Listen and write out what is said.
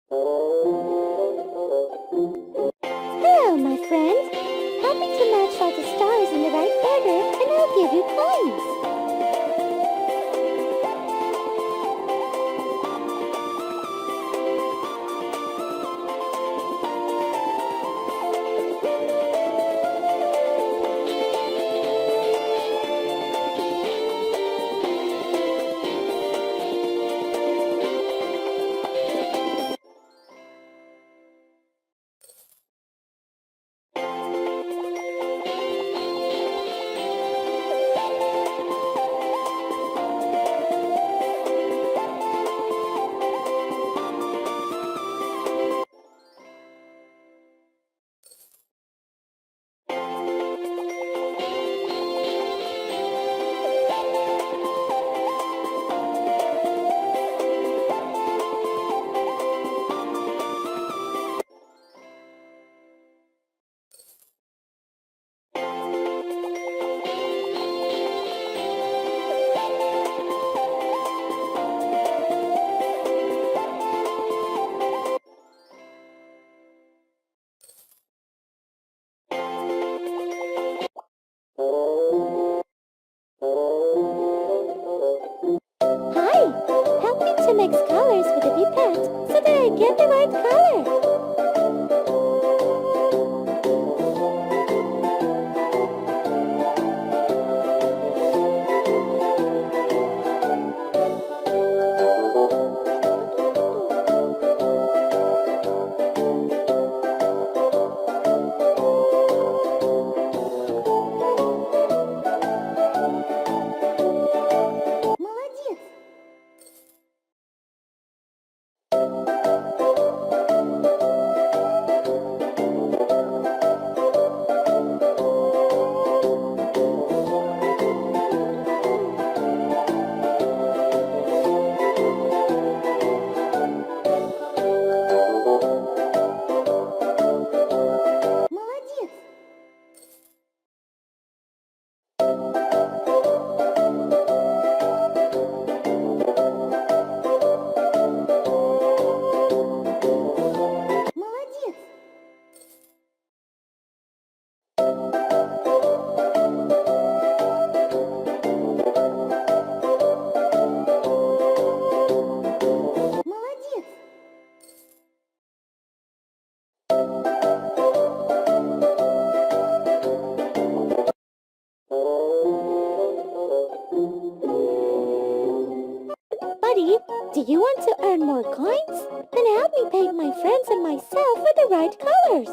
Hello, my friend. Help me to match all the stars in the right order, and I'll give you coins. Hi! Help me to mix colors with a pipette so that I get the right color. Молодец! Молодец! Молодец! Молодец! Buddy, do you want to earn more coins? Then help me paint my friends and myself with the right colors.